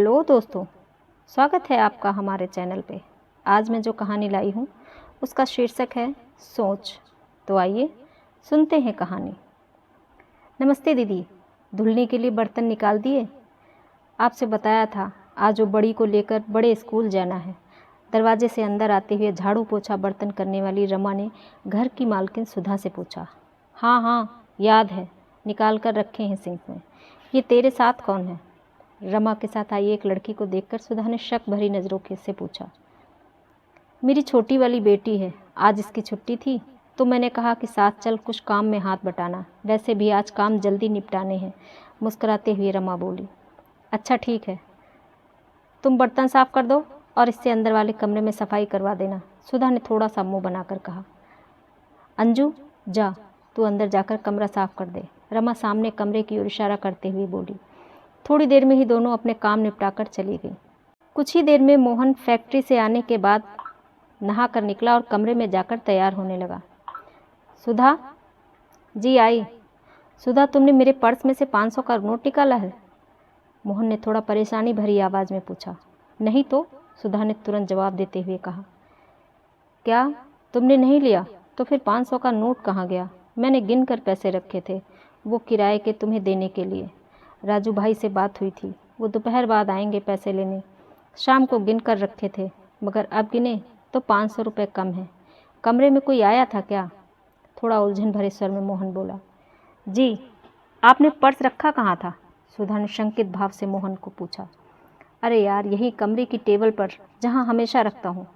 Hello दोस्तों, स्वागत है आपका हमारे चैनल पे। आज मैं जो कहानी लाई हूँ उसका शीर्षक है सोच। तो आइए सुनते हैं कहानी। नमस्ते दीदी, धुलने के लिए बर्तन निकाल दिए? आपसे बताया था आज वो बड़ी को लेकर बड़े स्कूल जाना है। दरवाजे से अंदर आते हुए झाड़ू पोछा बर्तन करने वाली रमा ने घर की मालकिन सुधा से पूछा। हाँ हाँ याद है, निकाल कर रखे हैं सिंक में। ये तेरे साथ कौन है? रमा के साथ आई एक लड़की को देखकर सुधा ने शक भरी नज़रों से पूछा। मेरी छोटी वाली बेटी है, आज इसकी छुट्टी थी तो मैंने कहा कि साथ चल कुछ काम में हाथ बटाना। वैसे भी आज काम जल्दी निपटाने हैं, मुस्कुराते हुए रमा बोली। अच्छा ठीक है, तुम बर्तन साफ कर दो और इससे अंदर वाले कमरे में सफाई करवा देना, सुधा ने थोड़ा सा मुंह बनाकर कहा। अंजू जा, तू अंदर जाकर कमरा साफ कर दे, रमा सामने कमरे की ओर इशारा करते हुए बोली। थोड़ी देर में ही दोनों अपने काम निपटाकर चली गई। कुछ ही देर में मोहन फैक्ट्री से आने के बाद नहा कर निकला और कमरे में जाकर तैयार होने लगा। सुधा जी आई। सुधा, तुमने मेरे पर्स में से 500 का नोट निकाला है? मोहन ने थोड़ा परेशानी भरी आवाज़ में पूछा। नहीं तो, सुधा ने तुरंत जवाब देते हुए कहा। क्या तुमने नहीं लिया? तो फिर 500 का नोट कहाँ गया? मैंने गिन कर पैसे रखे थे, वो किराए के तुम्हें देने के लिए। राजू भाई से बात हुई थी, वो दोपहर बाद आएंगे पैसे लेने। शाम को गिन कर रखे थे, मगर अब गिने तो 500 रुपये कम है। कमरे में कोई आया था क्या? थोड़ा उलझन भरे स्वर में मोहन बोला। जी, आपने पर्स रखा कहाँ था? सुधा ने शंकित भाव से मोहन को पूछा। अरे यार, यही कमरे की टेबल पर, जहाँ हमेशा रखता हूँ।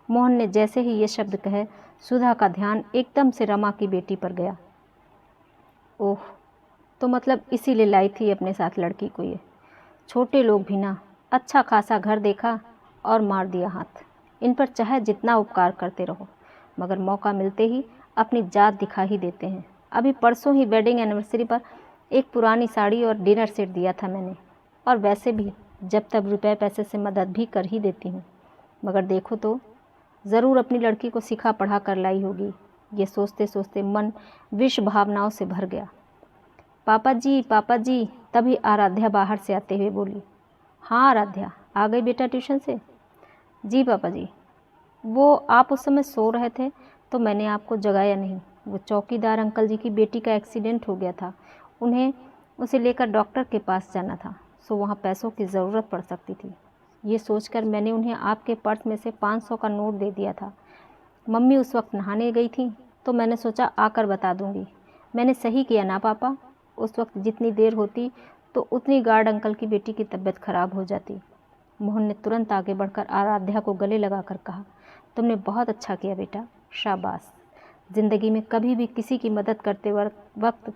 मोहन ने जैसे ही ये शब्द कहे, सुधा का ध्यान एकदम से रमा की बेटी पर गया। ओह, तो मतलब इसीलिए लाई थी अपने साथ लड़की को ये। छोटे लोग भी ना, अच्छा खासा घर देखा और मार दिया हाथ। इन पर चाहे जितना उपकार करते रहो, मगर मौका मिलते ही अपनी जात दिखा ही देते हैं। अभी परसों ही वेडिंग एनिवर्सरी पर एक पुरानी साड़ी और डिनर सेट दिया था मैंने, और वैसे भी जब तक रुपए पैसे से मदद भी कर ही देती हूँ। मगर देखो तो, ज़रूर अपनी लड़की को सिखा पढ़ा कर लाई होगी। ये सोचते सोचते मन विष भावनाओं से भर गया। पापा जी, तभी आराध्या बाहर से आते हुए बोली। हाँ आराध्या, आ गई बेटा ट्यूशन से? जी पापा जी। वो आप उस समय सो रहे थे तो मैंने आपको जगाया नहीं। वो चौकीदार अंकल जी की बेटी का एक्सीडेंट हो गया था, उन्हें उसे लेकर डॉक्टर के पास जाना था, सो वहाँ पैसों की ज़रूरत पड़ सकती थी। ये सोचकर मैंने उन्हें आपके पर्स में से 500 का नोट दे दिया था। मम्मी उस वक्त नहाने गई थी तो मैंने सोचा आकर बता दूंगी। मैंने सही किया ना पापा? उस वक्त जितनी देर होती तो उतनी गार्ड अंकल की बेटी की तबीयत खराब हो जाती। मोहन ने तुरंत आगे बढ़कर आराध्या को गले लगाकर कहा। तुमने बहुत अच्छा किया बेटा, शाबाश। ज़िंदगी में कभी भी किसी की मदद करते वक्त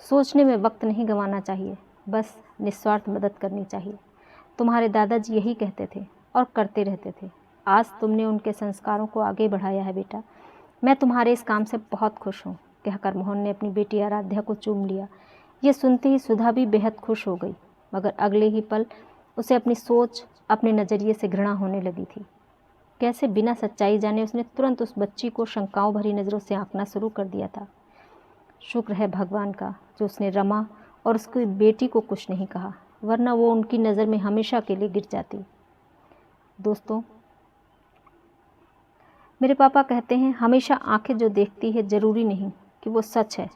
सोचने में वक्त नहीं गंवाना चाहिए, बस निस्वार्थ मदद करनी चाहिए। तुम्हारे दादाजी यही कहते थे और करते रहते थे। आज तुमने उनके संस्कारों को आगे बढ़ाया है बेटा। मैं तुम्हारे इस काम से बहुत खुश हूँ, कहकर मोहन ने अपनी बेटी आराध्या को चूम लिया। ये सुनते ही सुधा भी बेहद खुश हो गई, मगर अगले ही पल उसे अपनी सोच, अपने नज़रिए से घृणा होने लगी थी। कैसे बिना सच्चाई जाने उसने तुरंत उस बच्ची को शंकाओं भरी नज़रों से आंकना शुरू कर दिया था। शुक्र है भगवान का जो उसने रमा और उसकी बेटी को कुछ नहीं कहा, वरना वो उनकी नज़र में हमेशा के लिए गिर जाती। दोस्तों, मेरे पापा कहते हैं हमेशा आंखें जो देखती है ज़रूरी नहीं कि वो सच है।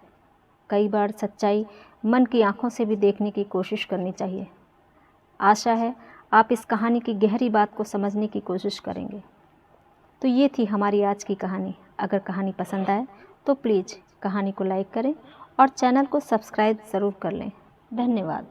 कई बार सच्चाई मन की आंखों से भी देखने की कोशिश करनी चाहिए। आशा है आप इस कहानी की गहरी बात को समझने की कोशिश करेंगे। तो ये थी हमारी आज की कहानी। अगर कहानी पसंद आए तो प्लीज़ कहानी को लाइक करें और चैनल को सब्सक्राइब ज़रूर कर लें। धन्यवाद।